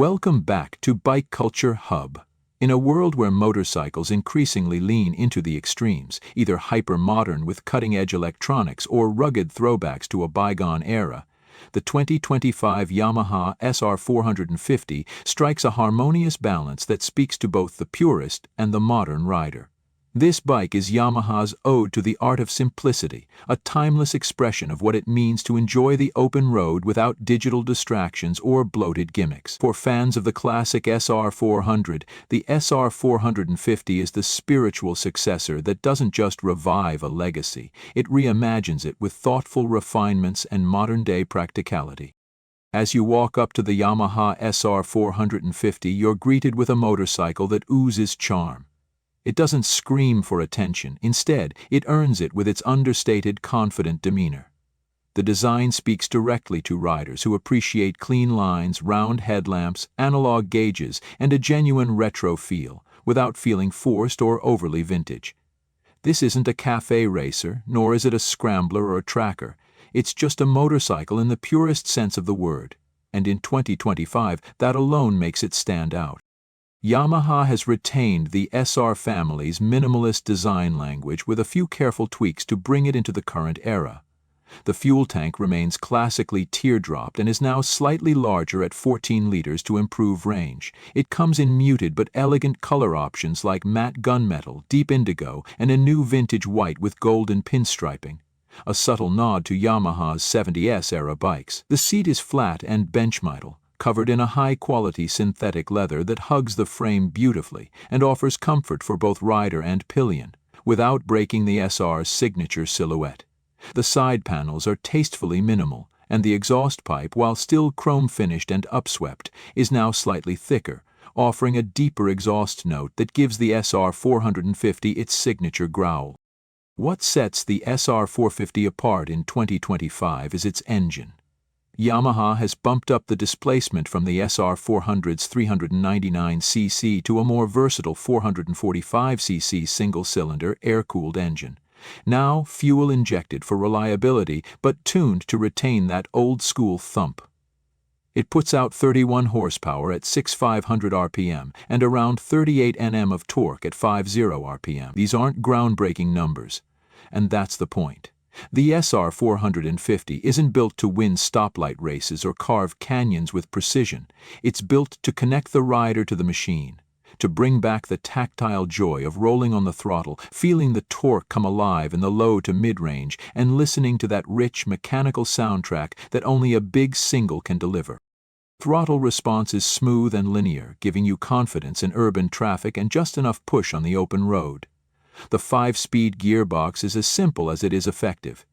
Welcome back to Bike Culture Hub. In a world where motorcycles increasingly lean into the extremes, either hyper-modern with cutting-edge electronics or rugged throwbacks to a bygone era, the 2025 Yamaha SR450 strikes a harmonious balance that speaks to both the purist and the modern rider. This bike is Yamaha's ode to the art of simplicity, a timeless expression of what it means to enjoy the open road without digital distractions or bloated gimmicks. For fans of the classic SR400, the SR450 is the spiritual successor that doesn't just revive a legacy, it reimagines it with thoughtful refinements and modern-day practicality. As you walk up to the Yamaha SR450, you're greeted with a motorcycle that oozes charm. It doesn't scream for attention. Instead, it earns it with its understated, confident demeanor. The design speaks directly to riders who appreciate clean lines, round headlamps, analog gauges, and a genuine retro feel, without feeling forced or overly vintage. This isn't a cafe racer, nor is it a scrambler or a tracker. It's just a motorcycle in the purest sense of the word. And in 2025, that alone makes it stand out. Yamaha has retained the SR family's minimalist design language with a few careful tweaks to bring it into the current era. The fuel tank remains classically teardropped and is now slightly larger at 14 liters to improve range. It comes in muted but elegant color options like matte gunmetal, deep indigo, and a new vintage white with golden pinstriping, a subtle nod to Yamaha's 70s era bikes. The seat is flat and bench metal, covered in a high-quality synthetic leather that hugs the frame beautifully and offers comfort for both rider and pillion, without breaking the SR's signature silhouette. The side panels are tastefully minimal, and the exhaust pipe, while still chrome-finished and upswept, is now slightly thicker, offering a deeper exhaust note that gives the SR450 its signature growl. What sets the SR450 apart in 2025 is its engine. Yamaha has bumped up the displacement from the SR400's 399cc to a more versatile 445cc single-cylinder air-cooled engine, now fuel-injected for reliability but tuned to retain that old-school thump. It puts out 31 horsepower at 6,500 RPM and around 38 Nm of torque at 50 RPM. These aren't groundbreaking numbers, and that's the point. The SR450 isn't built to win stoplight races or carve canyons with precision. It's built to connect the rider to the machine, to bring back the tactile joy of rolling on the throttle, feeling the torque come alive in the low to mid-range, and listening to that rich mechanical soundtrack that only a big single can deliver. Throttle response is smooth and linear, giving you confidence in urban traffic and just enough push on the open road. The 5-speed gearbox is as simple as it is effective.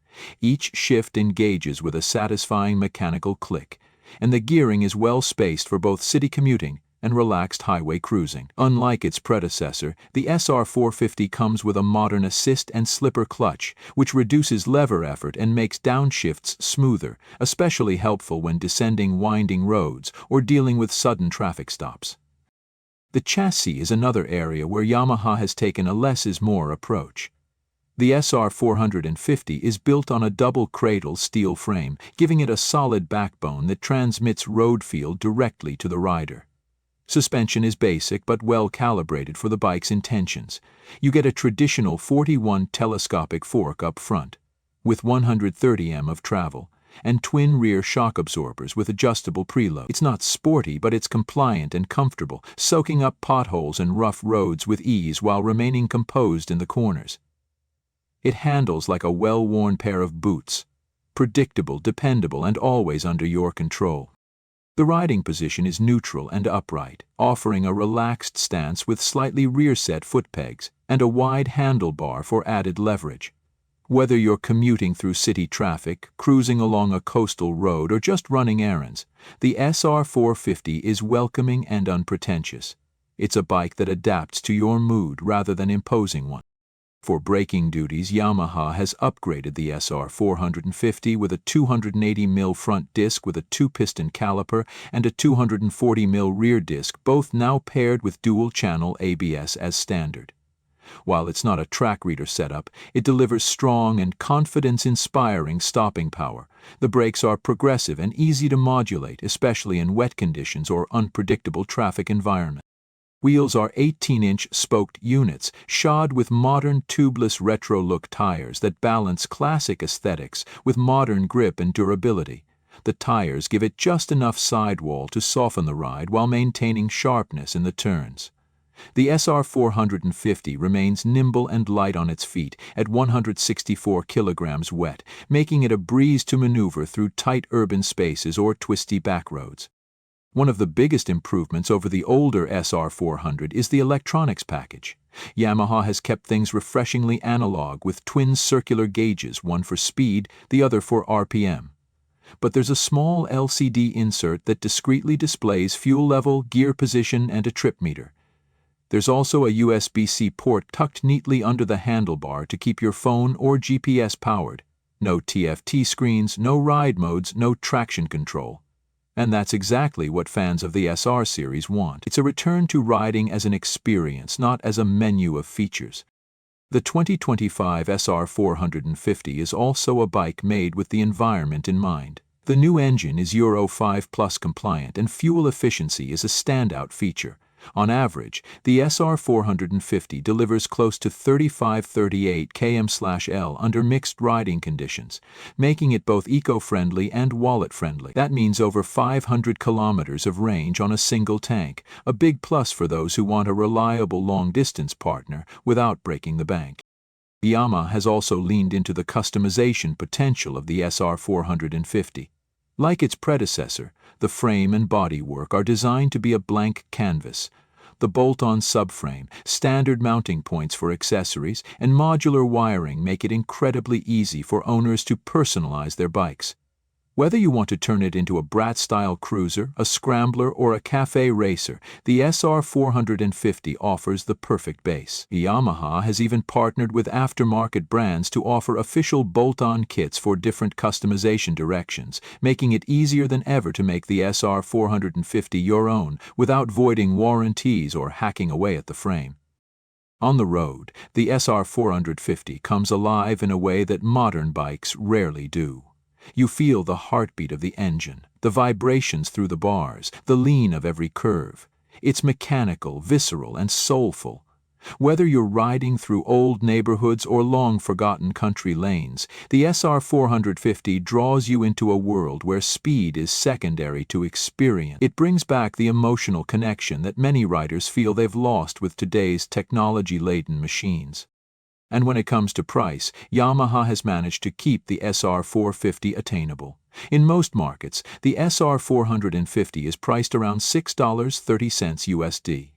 Each shift engages with a satisfying mechanical click, and the gearing is well spaced for both city commuting and relaxed highway cruising. Unlike its predecessor, the SR450 comes with a modern assist and slipper clutch, which reduces lever effort and makes downshifts smoother, especially helpful when descending winding roads or dealing with sudden traffic stops. The chassis is another area where Yamaha has taken a less-is-more approach. The SR450 is built on a double-cradle steel frame, giving it a solid backbone that transmits road feel directly to the rider. Suspension is basic but well-calibrated for the bike's intentions. You get a traditional 41 telescopic fork up front, with 130 m of travel, and twin rear shock absorbers with adjustable preload. It's not sporty, but it's compliant and comfortable, soaking up potholes and rough roads with ease while remaining composed in the corners. It handles like a well-worn pair of boots, predictable, dependable, and always under your control. The riding position is neutral and upright, offering a relaxed stance with slightly rear-set foot pegs and a wide handlebar for added leverage. Whether you're commuting through city traffic, cruising along a coastal road, or just running errands, the SR450 is welcoming and unpretentious. It's a bike that adapts to your mood rather than imposing one. For braking duties, Yamaha has upgraded the SR450 with a 280mm front disc with a 2-piston caliper and a 240mm rear disc, both now paired with dual-channel ABS as standard. While it's not a track reader setup, it delivers strong and confidence-inspiring stopping power. The brakes are progressive and easy to modulate, especially in wet conditions or unpredictable traffic environments. Wheels are 18-inch spoked units, shod with modern tubeless retro-look tires that balance classic aesthetics with modern grip and durability. The tires give it just enough sidewall to soften the ride while maintaining sharpness in the turns. The SR450 remains nimble and light on its feet at 164 kilograms wet, making it a breeze to maneuver through tight urban spaces or twisty backroads. One of the biggest improvements over the older SR400 is the electronics package. Yamaha has kept things refreshingly analog with twin circular gauges, one for speed, the other for RPM. But there's a small LCD insert that discreetly displays fuel level, gear position, and a trip meter. There's also a USB-C port tucked neatly under the handlebar to keep your phone or GPS powered. No TFT screens, no ride modes, no traction control. And that's exactly what fans of the SR series want. It's a return to riding as an experience, not as a menu of features. The 2025 SR450 is also a bike made with the environment in mind. The new engine is Euro 5 Plus compliant and fuel efficiency is a standout feature. On average, the SR450 delivers close to 35-38 km/L under mixed riding conditions, making it both eco-friendly and wallet-friendly. That means over 500 kilometers of range on a single tank, a big plus for those who want a reliable long-distance partner without breaking the bank. Yamaha has also leaned into the customization potential of the SR450. Like its predecessor, the frame and bodywork are designed to be a blank canvas. The bolt-on subframe, standard mounting points for accessories, and modular wiring make it incredibly easy for owners to personalize their bikes. Whether you want to turn it into a brat-style cruiser, a scrambler, or a cafe racer, the SR450 offers the perfect base. Yamaha has even partnered with aftermarket brands to offer official bolt-on kits for different customization directions, making it easier than ever to make the SR450 your own without voiding warranties or hacking away at the frame. On the road, the SR450 comes alive in a way that modern bikes rarely do. You feel the heartbeat of the engine, the vibrations through the bars, the lean of every curve. It's mechanical, visceral, and soulful. Whether you're riding through old neighborhoods or long-forgotten country lanes, the SR450 draws you into a world where speed is secondary to experience. It brings back the emotional connection that many riders feel they've lost with today's technology-laden machines. And when it comes to price, Yamaha has managed to keep the SR450 attainable. In most markets, the SR450 is priced around $6.30 USD.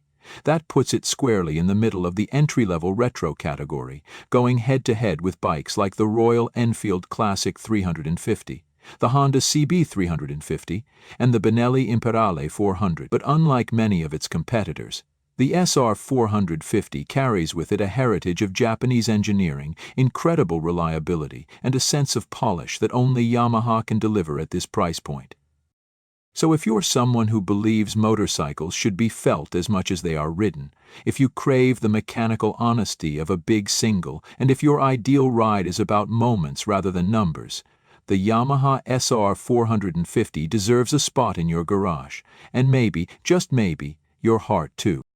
That puts it squarely in the middle of the entry-level retro category, going head-to-head with bikes like the Royal Enfield Classic 350, the Honda CB 350, and the Benelli Imperiale 400. But unlike many of its competitors, the SR450 carries with it a heritage of Japanese engineering, incredible reliability, and a sense of polish that only Yamaha can deliver at this price point. So if you're someone who believes motorcycles should be felt as much as they are ridden, if you crave the mechanical honesty of a big single, and if your ideal ride is about moments rather than numbers, the Yamaha SR450 deserves a spot in your garage, and maybe, just maybe, your heart too.